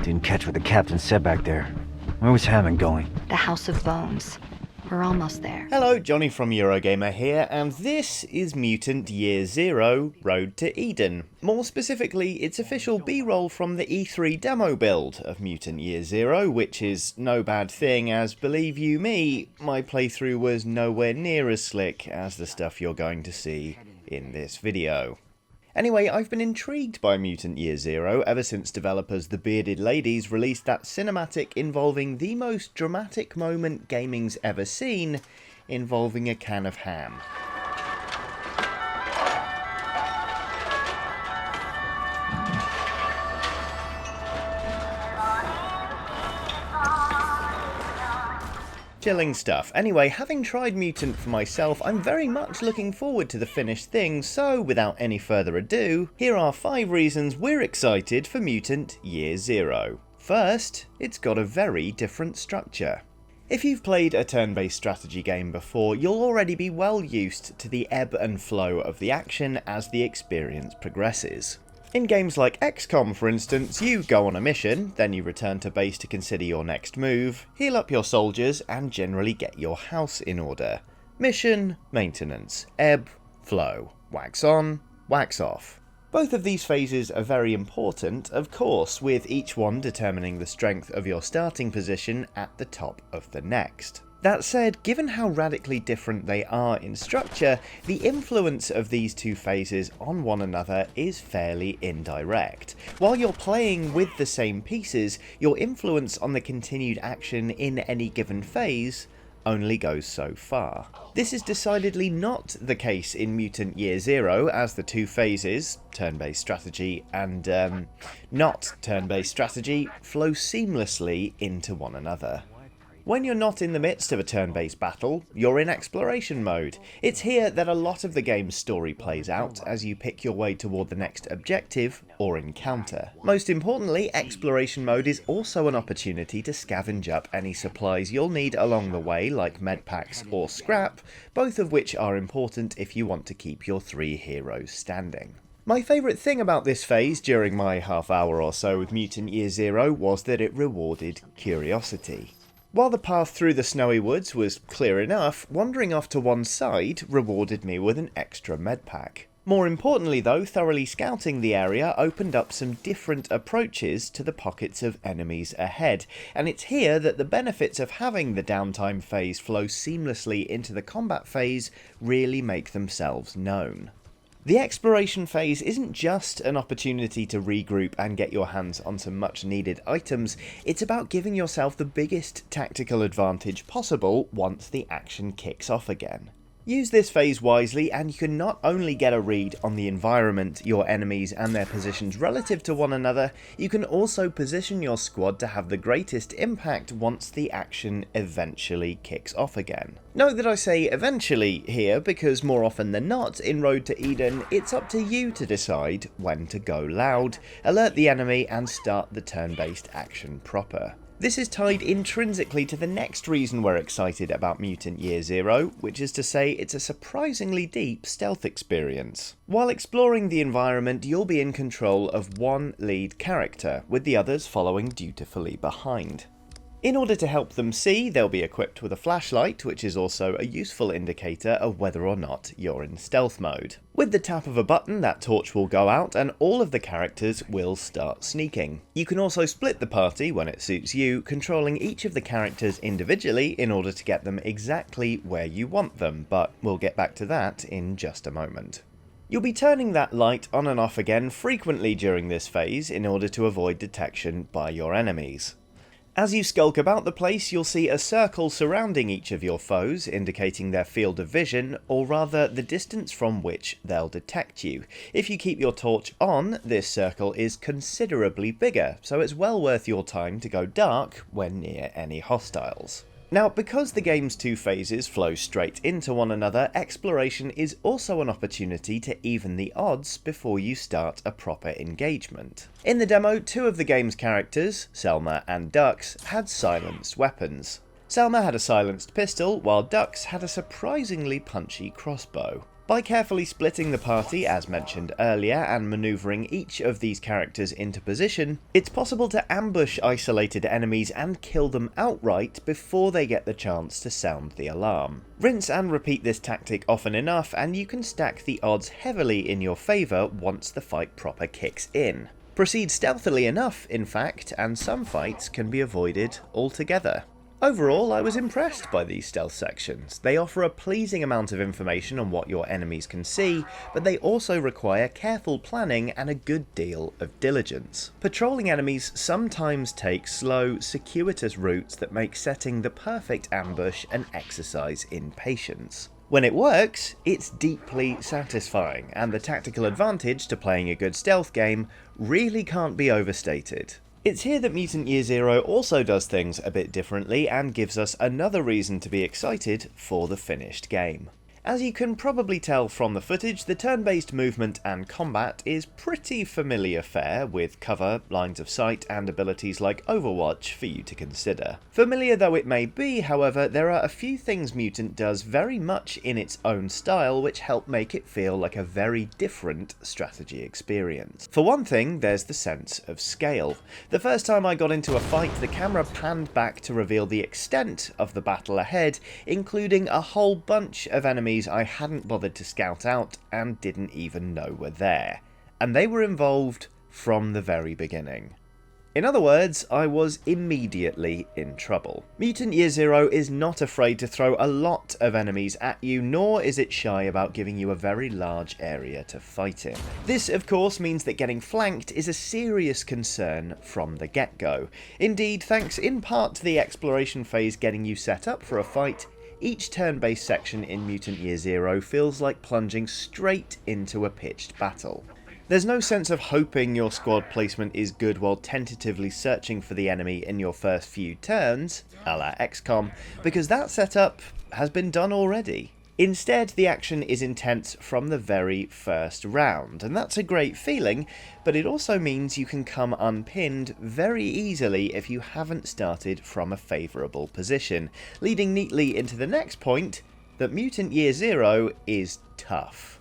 Didn't catch what the captain said back there. Where was Hammond going? The House of Bones. We're almost there. Hello, Johnny from Eurogamer here, and this is Mutant Year Zero, Road to Eden. More specifically, its official B-roll from the E3 demo build of Mutant Year Zero, which is no bad thing as, believe you me, my playthrough was nowhere near as slick as the stuff you're going to see in this video. Anyway, I've been intrigued by Mutant Year Zero ever since developers The Bearded Ladies released that cinematic involving the most dramatic moment gaming's ever seen, involving a can of ham. Chilling stuff. Anyway, having tried Mutant for myself, I'm very much looking forward to the finished thing, so without any further ado, here are 5 reasons we're excited for Mutant Year Zero. First, it's got a very different structure. If you've played a turn-based strategy game before, you'll already be well used to the ebb and flow of the action as the experience progresses. In games like XCOM, for instance, you go on a mission, then you return to base to consider your next move, heal up your soldiers, and generally get your house in order. Mission, maintenance, ebb, flow, wax on, wax off. Both of these phases are very important, of course, with each one determining the strength of your starting position at the top of the next. That said, given how radically different they are in structure, the influence of these two phases on one another is fairly indirect. While you're playing with the same pieces, your influence on the continued action in any given phase only goes so far. This is decidedly not the case in Mutant Year Zero, as the two phases, turn-based strategy and not turn-based strategy, flow seamlessly into one another. When you're not in the midst of a turn-based battle, you're in exploration mode. It's here that a lot of the game's story plays out as you pick your way toward the next objective or encounter. Most importantly, exploration mode is also an opportunity to scavenge up any supplies you'll need along the way, like medpacks or scrap, both of which are important if you want to keep your 3 heroes standing. My favourite thing about this phase during my half hour or so with Mutant Year Zero was that it rewarded curiosity. While the path through the snowy woods was clear enough, wandering off to one side rewarded me with an extra medpack. More importantly though, thoroughly scouting the area opened up some different approaches to the pockets of enemies ahead, and it's here that the benefits of having the downtime phase flow seamlessly into the combat phase really make themselves known. The exploration phase isn't just an opportunity to regroup and get your hands on some much needed items, it's about giving yourself the biggest tactical advantage possible once the action kicks off again. Use this phase wisely and you can not only get a read on the environment, your enemies and their positions relative to one another, you can also position your squad to have the greatest impact once the action eventually kicks off again. Note that I say eventually here because more often than not in Road to Eden it's up to you to decide when to go loud, alert the enemy and start the turn-based action proper. This is tied intrinsically to the next reason we're excited about Mutant Year Zero, which is to say it's a surprisingly deep stealth experience. While exploring the environment, you'll be in control of one lead character, with the others following dutifully behind. In order to help them see, they'll be equipped with a flashlight, which is also a useful indicator of whether or not you're in stealth mode. With the tap of a button, that torch will go out and all of the characters will start sneaking. You can also split the party when it suits you, controlling each of the characters individually in order to get them exactly where you want them, but we'll get back to that in just a moment. You'll be turning that light on and off again frequently during this phase in order to avoid detection by your enemies. As you skulk about the place, you'll see a circle surrounding each of your foes, indicating their field of vision, or rather the distance from which they'll detect you. If you keep your torch on, this circle is considerably bigger, so it's well worth your time to go dark when near any hostiles. Now, because the game's two phases flow straight into one another, exploration is also an opportunity to even the odds before you start a proper engagement. In the demo, 2 of the game's characters, Selma and Dux, had silenced weapons. Selma had a silenced pistol, while Dux had a surprisingly punchy crossbow. By carefully splitting the party, as mentioned earlier, and manoeuvring each of these characters into position, it's possible to ambush isolated enemies and kill them outright before they get the chance to sound the alarm. Rinse and repeat this tactic often enough and you can stack the odds heavily in your favour once the fight proper kicks in. Proceed stealthily enough, in fact, and some fights can be avoided altogether. Overall, I was impressed by these stealth sections. They offer a pleasing amount of information on what your enemies can see, but they also require careful planning and a good deal of diligence. Patrolling enemies sometimes take slow, circuitous routes that make setting the perfect ambush an exercise in patience. When it works, it's deeply satisfying, and the tactical advantage to playing a good stealth game really can't be overstated. It's here that Mutant Year Zero also does things a bit differently and gives us another reason to be excited for the finished game. As you can probably tell from the footage, the turn-based movement and combat is pretty familiar fare, with cover, lines of sight, and abilities like Overwatch for you to consider. Familiar though it may be, however, there are a few things Mutant does very much in its own style which help make it feel like a very different strategy experience. For one thing, there's the sense of scale. The first time I got into a fight, the camera panned back to reveal the extent of the battle ahead, including a whole bunch of enemies I hadn't bothered to scout out and didn't even know were there. And they were involved from the very beginning. In other words, I was immediately in trouble. Mutant Year Zero is not afraid to throw a lot of enemies at you, nor is it shy about giving you a very large area to fight in. This, of course, means that getting flanked is a serious concern from the get-go. Indeed, thanks in part to the exploration phase getting you set up for a fight, each turn-based section in Mutant Year Zero feels like plunging straight into a pitched battle. There's no sense of hoping your squad placement is good while tentatively searching for the enemy in your first few turns, a la XCOM, because that setup has been done already. Instead, the action is intense from the very first round, and that's a great feeling, but it also means you can come unpinned very easily if you haven't started from a favourable position, leading neatly into the next point, that Mutant Year Zero is tough.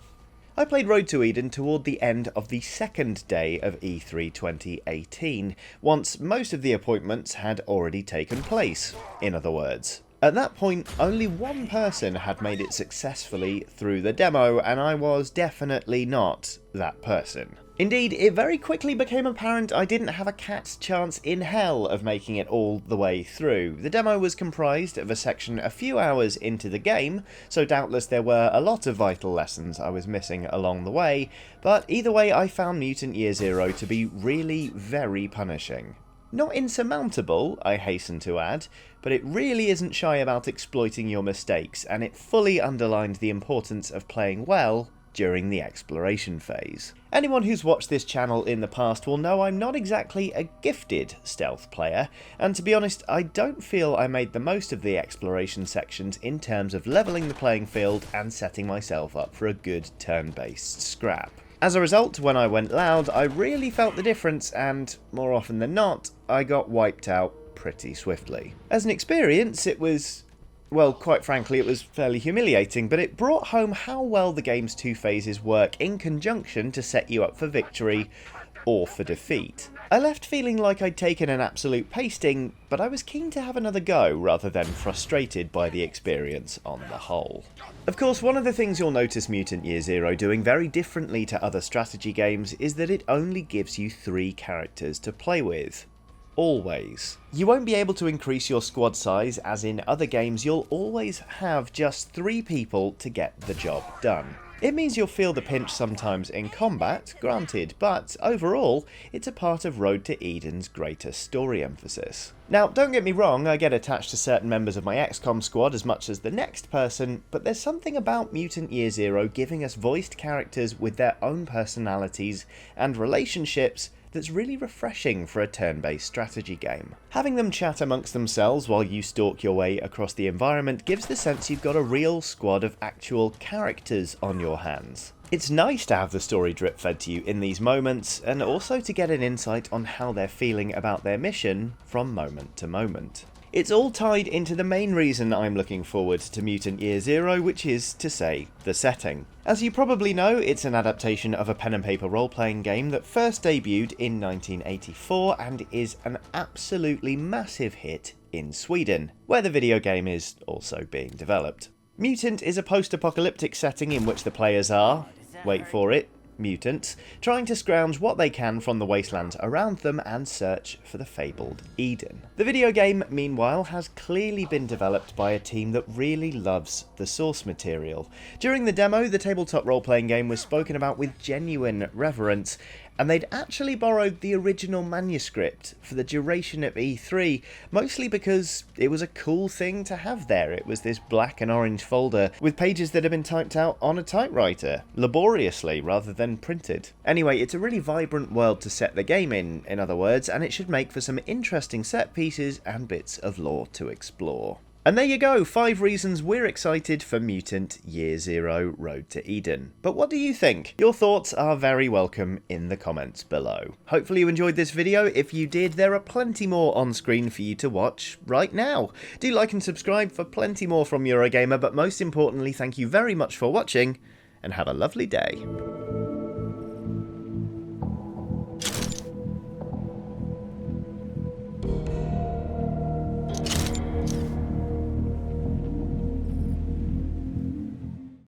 I played Road to Eden toward the end of the second day of E3 2018, once most of the appointments had already taken place, in other words. At that point, only one person had made it successfully through the demo, and I was definitely not that person. Indeed, it very quickly became apparent I didn't have a cat's chance in hell of making it all the way through. The demo was comprised of a section a few hours into the game, so doubtless there were a lot of vital lessons I was missing along the way, but either way I found Mutant Year Zero to be really very punishing. Not insurmountable, I hasten to add, but it really isn't shy about exploiting your mistakes, and it fully underlined the importance of playing well during the exploration phase. Anyone who's watched this channel in the past will know I'm not exactly a gifted stealth player, and to be honest, I don't feel I made the most of the exploration sections in terms of levelling the playing field and setting myself up for a good turn-based scrap. As a result, when I went loud, I really felt the difference, and more often than not, I got wiped out pretty swiftly. As an experience, it was, well, quite frankly, it was fairly humiliating, but it brought home how well the game's two phases work in conjunction to set you up for victory or for defeat. I left feeling like I'd taken an absolute pasting, but I was keen to have another go rather than frustrated by the experience on the whole. Of course, one of the things you'll notice Mutant Year Zero doing very differently to other strategy games is that it only gives you 3 characters to play with. Always. You won't be able to increase your squad size, as in other games you'll always have just 3 people to get the job done. It means you'll feel the pinch sometimes in combat, granted, but overall, it's a part of Road to Eden's greater story emphasis. Now, don't get me wrong, I get attached to certain members of my XCOM squad as much as the next person, but there's something about Mutant Year Zero giving us voiced characters with their own personalities and relationships that's really refreshing for a turn-based strategy game. Having them chat amongst themselves while you stalk your way across the environment gives the sense you've got a real squad of actual characters on your hands. It's nice to have the story drip-fed to you in these moments, and also to get an insight on how they're feeling about their mission from moment to moment. It's all tied into the main reason I'm looking forward to Mutant Year Zero, which is to say, the setting. As you probably know, it's an adaptation of a pen and paper role-playing game that first debuted in 1984 and is an absolutely massive hit in Sweden, where the video game is also being developed. Mutant is a post-apocalyptic setting in which the players are, wait for it, mutants, trying to scrounge what they can from the wastelands around them and search for the fabled Eden. The video game, meanwhile, has clearly been developed by a team that really loves the source material. During the demo, the tabletop role-playing game was spoken about with genuine reverence, and they'd actually borrowed the original manuscript for the duration of E3, mostly because it was a cool thing to have there. It was this black and orange folder with pages that had been typed out on a typewriter, laboriously rather than printed. Anyway, it's a really vibrant world to set the game in other words, and it should make for some interesting set pieces and bits of lore to explore. And there you go, 5 reasons we're excited for Mutant Year Zero Road to Eden. But what do you think? Your thoughts are very welcome in the comments below. Hopefully you enjoyed this video. If you did, there are plenty more on screen for you to watch right now. Do like and subscribe for plenty more from Eurogamer, but most importantly, thank you very much for watching, and have a lovely day.